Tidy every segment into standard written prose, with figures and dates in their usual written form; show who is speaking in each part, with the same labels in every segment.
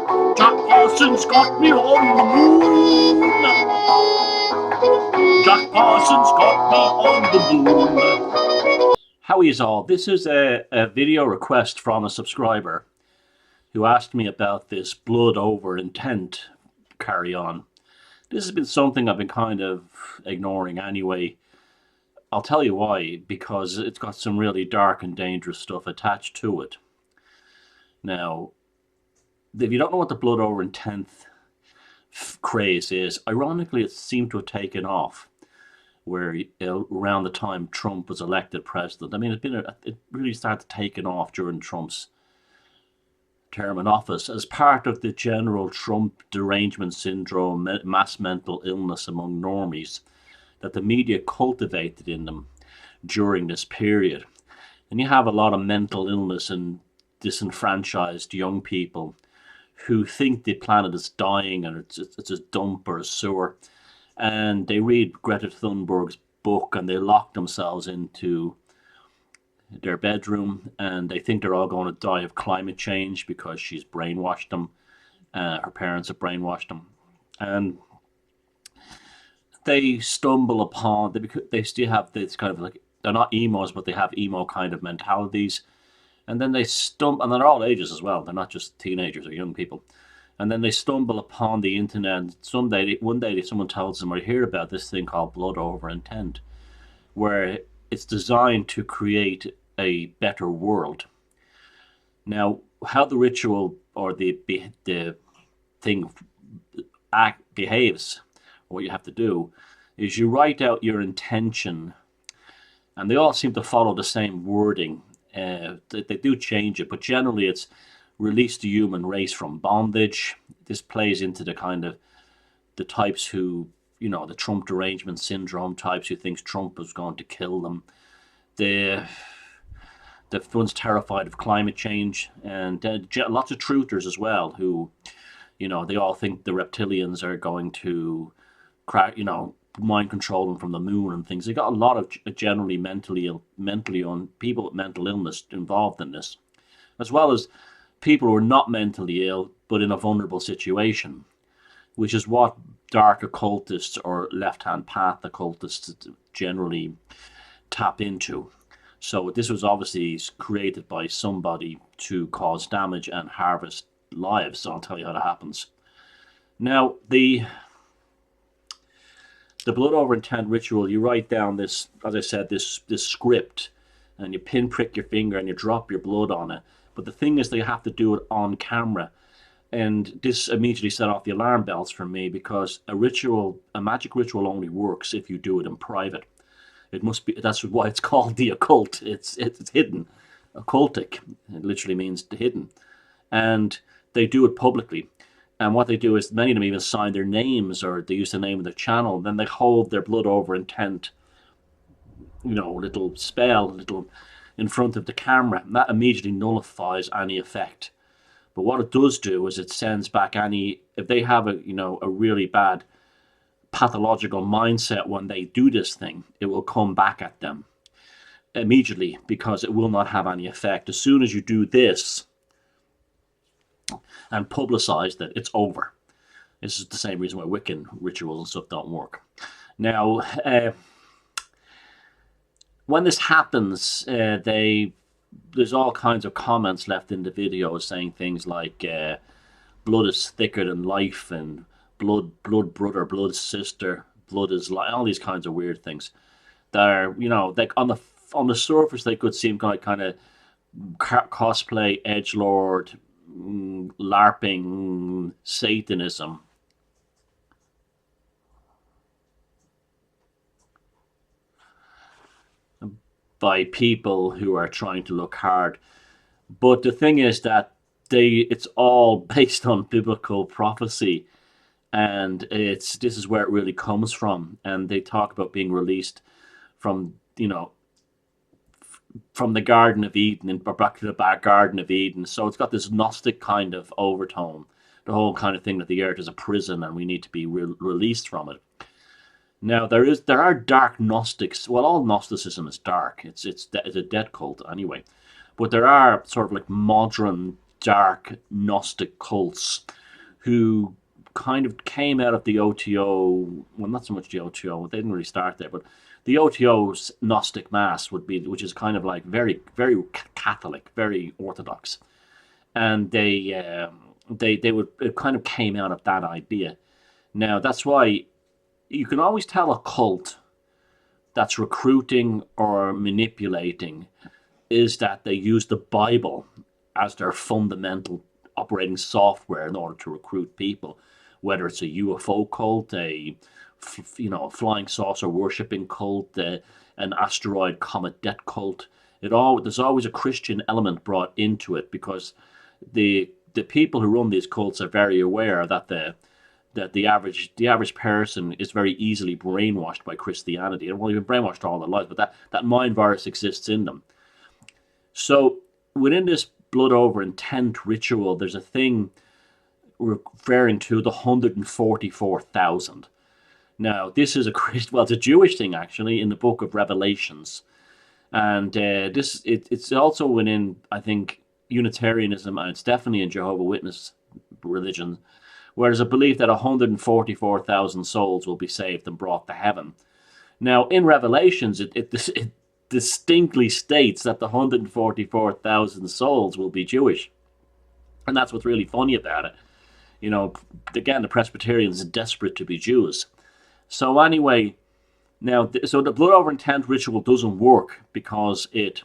Speaker 1: Jack Parsons got me on the moon. Jack Parsons got me on the moon. How is all? This is a video request from a subscriber who asked me about this blood over intent carry on. This has been something I've been kind of ignoring anyway. I'll tell you why, because it's got some really dark and dangerous stuff attached to it. Now, if you don't know what the blood over intent craze is, ironically, it seemed to have taken off where around the time Trump was elected president. I mean, it really started taking off during Trump's term in office as part of the general Trump derangement syndrome, mass mental illness among normies that the media cultivated in them during this period. And you have a lot of mental illness and disenfranchised young people who think the planet is dying and it's a dump or a sewer. And they read Greta Thunberg's book and they lock themselves into their bedroom and they think they're all going to die of climate change because she's brainwashed them. Her parents have brainwashed them. And they stumble upon, they still have this kind of like, they're not emos, but they have emo kind of mentalities. And then they stumble, and they're all ages as well. They're not just teenagers or young people. And then they stumble upon the internet. And one day, someone tells them or hear about this thing called blood over intent, where it's designed to create a better world. Now, how the ritual or the thing behaves, what you have to do is you write out your intention, and they all seem to follow the same wording. They do change it, but generally it's release the human race from bondage. This plays into the kind of the types who, you know, the Trump derangement syndrome types who thinks Trump is going to kill them. The ones terrified of climate change, and lots of truthers as well who, you know, they all think the reptilians are going to crack, you know, mind control them from the moon and things. They got a lot of generally mentally ill people with mental illness involved in this, as well as people who are not mentally ill but in a vulnerable situation, which is what dark occultists or left-hand path occultists generally tap into. So this was obviously created by somebody to cause damage and harvest lives. So I'll tell you how that happens. Now, the blood over intent ritual, you write down this, as I said, this script, and you pinprick your finger and you drop your blood on it. But the thing is, they have to do it on camera. And this immediately set off the alarm bells for me, because a magic ritual only works if you do it in private. It must be, that's why it's called the occult. It's hidden. Occultic, it literally means hidden. And they do it publicly. And what they do is many of them even sign their names, or they use the name of the channel. Then they hold their blood over intent, you know, little in front of the camera. And that immediately nullifies any effect. But what it does do is it sends back if they have a really bad pathological mindset when they do this thing, it will come back at them immediately, because it will not have any effect. As soon as you do this and publicize that, it's over. This is the same reason why Wiccan rituals and stuff don't work. Now, when this happens, there's all kinds of comments left in the video saying things like blood is thicker than life, and blood brother, blood sister, blood is life, all these kinds of weird things that are, you know, like on the surface they could seem kind of cosplay, edgelord, LARPing, Satanism. By people who are trying to look hard. But the thing is that it's all based on biblical prophecy, and this is where it really comes from. And they talk about being released from, you know, from the Garden of Eden and back to the Garden of Eden. So it's got this Gnostic kind of overtone, the whole kind of thing that the earth is a prison and we need to be released from it. Now, there are dark Gnostics. Well, all Gnosticism is dark. It's a dead cult anyway. But there are sort of like modern dark Gnostic cults who kind of came out of the OTO. Well, not so much the OTO. They didn't really start there, but the OTO's Gnostic Mass would be, which is kind of like very, very Catholic, very Orthodox, and they would, it kind of came out of that idea. Now that's why you can always tell a cult that's recruiting or manipulating is that they use the Bible as their fundamental operating software in order to recruit people, whether it's a UFO cult, a flying saucer worshipping cult, an asteroid comet death cult. There's always a Christian element brought into it, because the people who run these cults are very aware that the average person is very easily brainwashed by Christianity, and well, they've been brainwashed all their lives, but that mind virus exists in them. So within this blood over intent ritual, there's a thing referring to the 144,000. Now, this is it's a Jewish thing actually in the book of Revelations, and it's also within, I think, Unitarianism, and it's definitely in Jehovah's Witness religion, where there's a belief that 144,000 souls will be saved and brought to heaven. Now, in Revelations, it distinctly states that the 144,000 souls will be Jewish. And that's what's really funny about it. Again, the Presbyterians are desperate to be Jews. So anyway, now, so the blood over intent ritual doesn't work because it's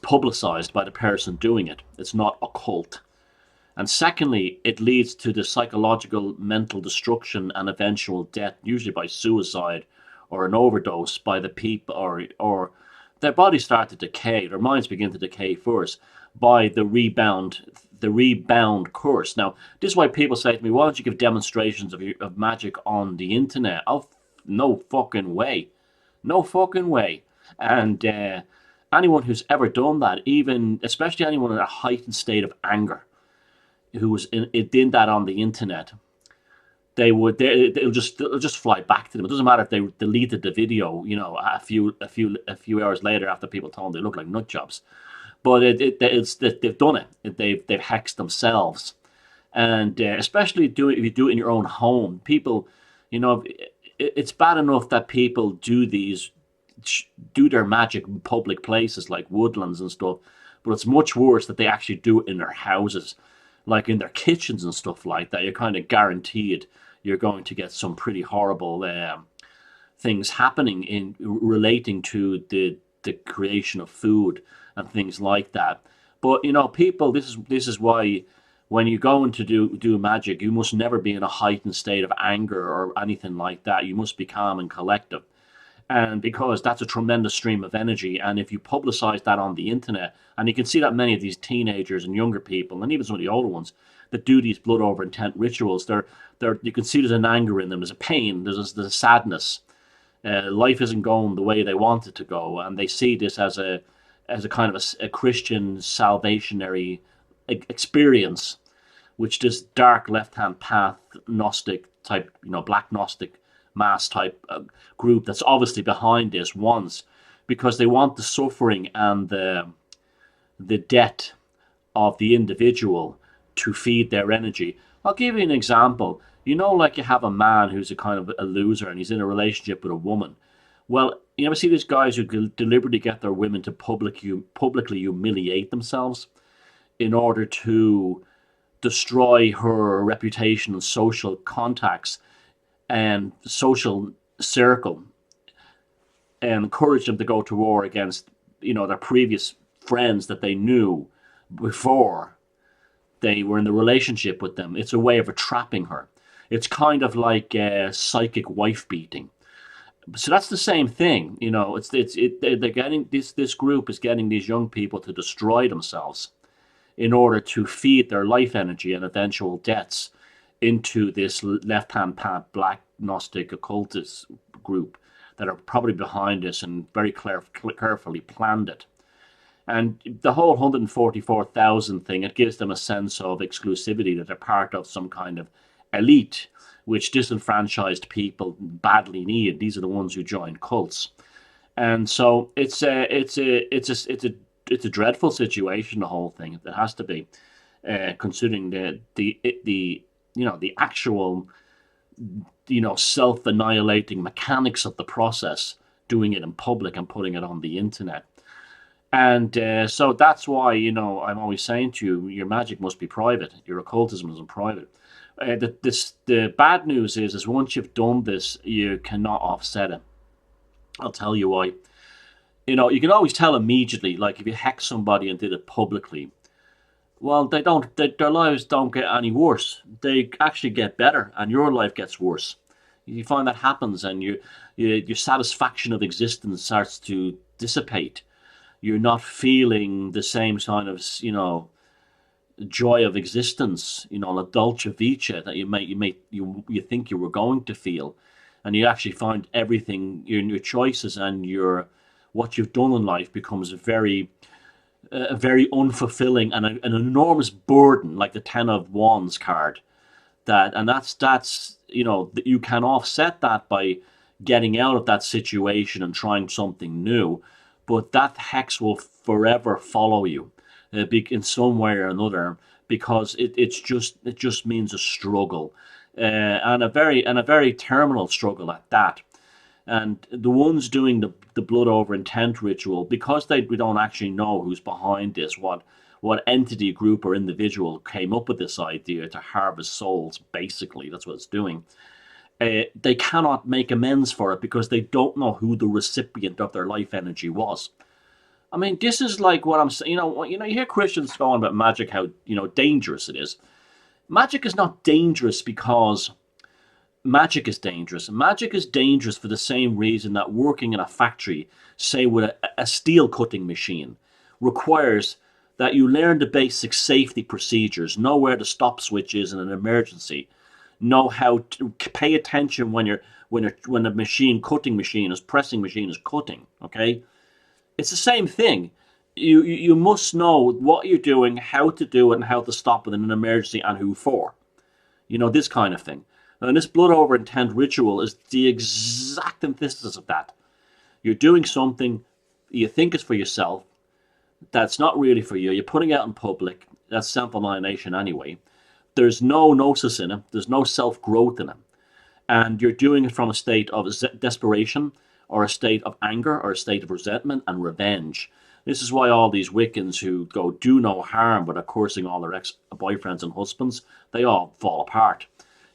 Speaker 1: publicized by the person doing it. It's not a cult. And secondly, it leads to the psychological mental destruction and eventual death, usually by suicide or an overdose, by the people, or their bodies start to decay, their minds begin to decay first by the rebound curse. Now, this is why people say to me, why don't you give demonstrations of magic on the internet? Oh, no fucking way. No fucking way. And anyone who's ever done that, especially anyone in a heightened state of anger, who was in that on the internet, it'll just fly back to them. It doesn't matter if they deleted the video, a few hours later after people told them they look like nut jobs, but they've done it. They've hexed themselves, and especially if you do it in your own home, people, it's bad enough that people do their magic in public places like woodlands and stuff, but it's much worse that they actually do it in their houses, like in their kitchens and stuff like that. You're kind of guaranteed you're going to get some pretty horrible things happening in relating to the creation of food and things like that. But people, this is why when you go in to do magic, you must never be in a heightened state of anger or anything like that. You must be calm and collective. And because that's a tremendous stream of energy, and if you publicize that on the internet, and you can see that many of these teenagers and younger people, and even some of the older ones, that do these blood over intent rituals, you can see there's an anger in them, there's a pain, there's a sadness. Life isn't going the way they want it to go, and they see this as a kind of a Christian salvationary experience, which this dark left-hand path Gnostic type, black Gnostic mass type group that's obviously behind this wants, because they want the suffering and the death of the individual to feed their energy. I'll give you an example. Like you have a man who's a kind of a loser and he's in a relationship with a woman. Well, you ever see these guys who deliberately get their women to publicly humiliate themselves in order to destroy her reputation and social contacts and social circle, and encourage them to go to war against, their previous friends that they knew before they were in the relationship with them. It's a way of trapping her. It's kind of like psychic wife beating. So that's the same thing, they're getting this group is getting these young people to destroy themselves in order to feed their life energy and eventual deaths into this left-hand path black Gnostic occultist group that are probably behind this and very carefully planned it. And the whole 144,000 thing, it gives them a sense of exclusivity, that they're part of some kind of elite, which disenfranchised people badly need. These are the ones who join cults. And so it's a it's a dreadful situation. The whole thing. It has to be, considering the the actual self-annihilating mechanics of the process, doing it in public and putting it on the internet. And so that's why, I'm always saying to you, your magic must be private. Your occultism isn't private. The bad news is once you've done this, you cannot offset it. I'll tell you why. You can always tell immediately, like if you hex somebody and did it publicly, well, their lives don't get any worse. They actually get better, and your life gets worse. You find that happens, and your satisfaction of existence starts to dissipate. You're not feeling the same kind of joy of existence, la dolce vita that you think you were going to feel, and you actually find everything, your choices and what you've done in life becomes very unfulfilling and an enormous burden, like the Ten of Wands card. That's you can offset that by getting out of that situation and trying something new, but that hex will forever follow you, in some way or another, because it just means a struggle, and a very terminal struggle at that. And the ones doing the blood over intent ritual, because we don't actually know who's behind this, what entity, group, or individual came up with this idea to harvest souls. Basically, that's what it's doing. They cannot make amends for it because they don't know who the recipient of their life energy was. I mean, this is like what I'm saying. You hear Christians going about magic, how dangerous it is. Magic is not dangerous because magic is dangerous. Magic is dangerous for the same reason that working in a factory, say with a steel cutting machine, requires that you learn the basic safety procedures, know where the stop switch is in an emergency, know how to pay attention when the pressing machine is cutting. Okay, it's the same thing. You must know what you're doing, how to do it, and how to stop it in an emergency, and who for. This kind of thing. And this blood over intent ritual is the exact antithesis of that. You're doing something you think is for yourself, that's not really for you. You're putting it out in public. That's self-annihilation anyway. There's no gnosis in it. There's no self-growth in it. And you're doing it from a state of desperation, or a state of anger, or a state of resentment and revenge. This is why all these Wiccans who go do no harm but are cursing all their ex-boyfriends and husbands, they all fall apart.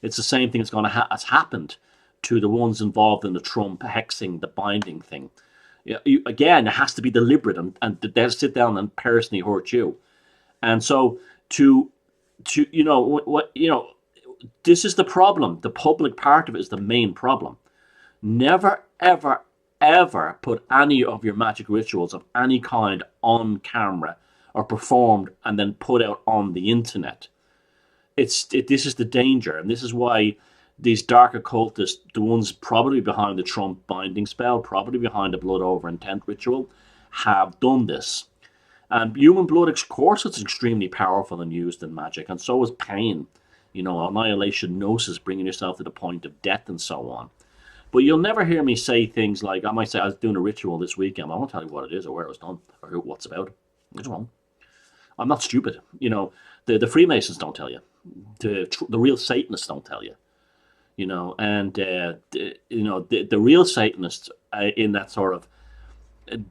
Speaker 1: It's the same thing that's happened to the ones involved in the Trump hexing, the binding thing. Again, it has to be deliberate, and they'll sit down and personally hurt you. And so this is the problem. The public part of it is the main problem. Never, ever, ever put any of your magic rituals of any kind on camera or performed and then put out on the internet. This is the danger, and this is why these dark occultists, the ones probably behind the Trump binding spell, probably behind the blood over intent ritual, have done this. And human blood, of course, it's extremely powerful and used in magic, and so is pain. Annihilation, gnosis, bringing yourself to the point of death, and so on. But you'll never hear me say things like, I might say I was doing a ritual this weekend. I won't tell you what it is or where it was done or what's about. I just won't. I'm not stupid. The Freemasons don't tell you. The real Satanists don't tell you. And the real Satanists in that sort of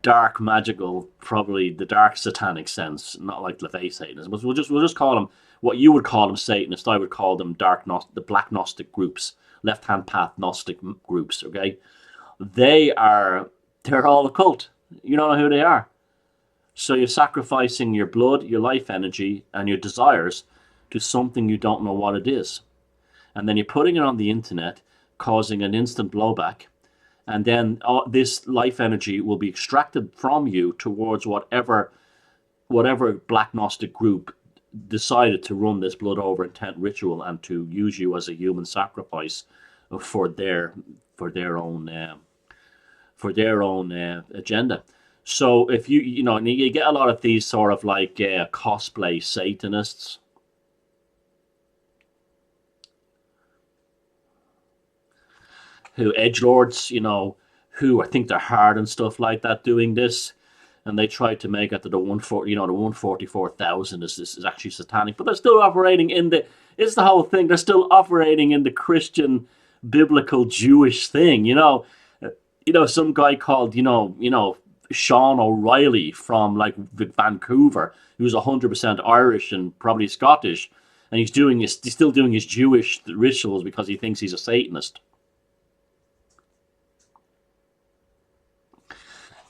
Speaker 1: dark magical, probably the dark satanic sense, not like LaVey Satanists, but we'll just call them what you would call them Satanists. I would call them the black Gnostic groups, left-hand path Gnostic groups. Okay, they're all occult. You don't know who they are. So you're sacrificing your blood, your life energy, and your desires to something you don't know what it is. And then you're putting it on the internet, causing an instant blowback. And then this life energy will be extracted from you towards whatever black Gnostic group decided to run this blood over intent ritual and to use you as a human sacrifice for their own agenda. So if you get a lot of these sort of like cosplay Satanists, who edgelords, who I think they're hard and stuff like that doing this. and they tried to make it that the 140, the 144,000 is actually satanic, but they're still operating in the. It's the whole thing. They're still operating in the Christian, biblical, Jewish thing. Some guy called Sean O'Reilly from like Vancouver, who's 100% Irish and probably Scottish, and he's still doing his Jewish rituals because he thinks he's a Satanist.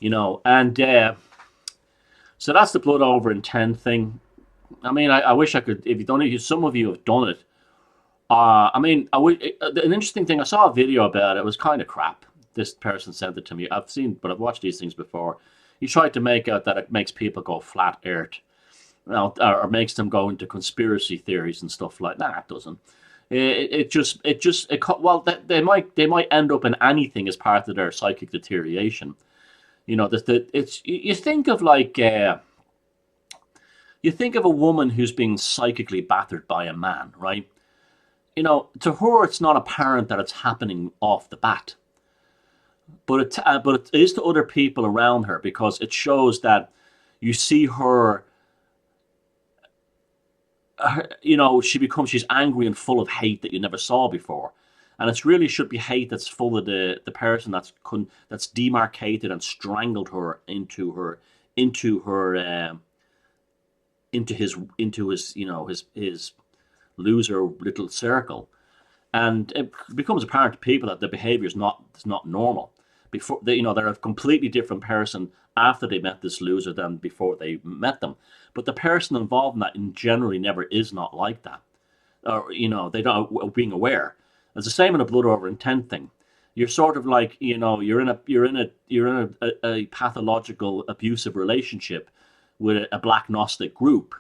Speaker 1: And so that's the blood over intent thing. I mean, I wish I could. If you don't, some of you have done it. I mean, an interesting thing. I saw a video about it. It was kind of crap. This person sent it to me. I've watched these things before. He tried to make out that it makes people go flat earth, or makes them go into conspiracy theories and stuff like that. It doesn't. They might end up in anything as part of their psychic deterioration. You think of like you think of a woman who's being psychically battered by a man, right? To her it's not apparent that it's happening off the bat, but it is to other people around her, because it shows that you see her. She's angry and full of hate that you never saw before. And it really should be hate that's full of the person that's demarcated and strangled her into his loser little circle, and it becomes apparent to people that the behavior is not normal. Before they're a completely different person after they met this loser than before they met them. But the person involved in that generally never is not like that, or they don't being aware. It's the same in a blood over intent thing. You're sort of like, you're in a pathological abusive relationship with a black Gnostic group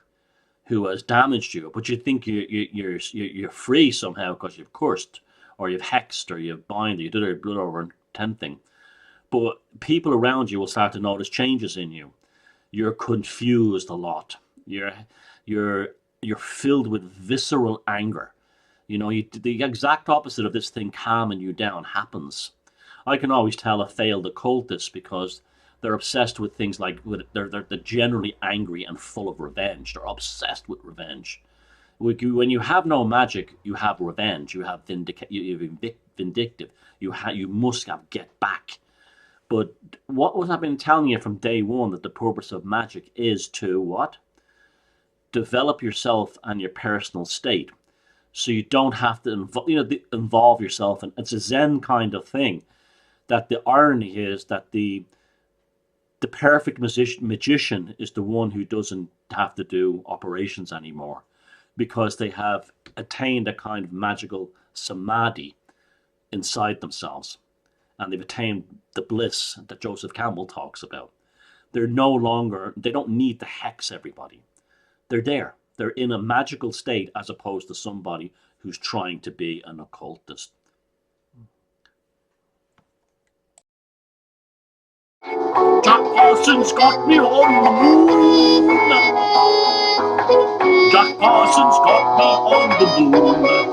Speaker 1: who has damaged you, but you think you're free somehow because you've cursed or you've hexed or you've bound or you did a blood over intent thing. But people around you will start to notice changes in you. You're confused a lot. You're filled with visceral anger. The exact opposite of this thing calming you down happens. I can always tell a failed occultist because they're obsessed with things like they're generally angry and full of revenge. They're obsessed with revenge. When you have no magic, you have revenge. You have vindictive. You must have get back. But what I've been telling you from day one, that the purpose of magic is to what? Develop yourself and your personal state. So you don't have to involve yourself, and it's a Zen kind of thing. That the irony is that the perfect magician is the one who doesn't have to do operations anymore, because they have attained a kind of magical samadhi inside themselves, and they've attained the bliss that Joseph Campbell talks about. They don't need to hex everybody. They're there. They're in a magical state, as opposed to somebody who's trying to be an occultist. Jack Parsons got me on the moon. Jack Parsons got me on the moon.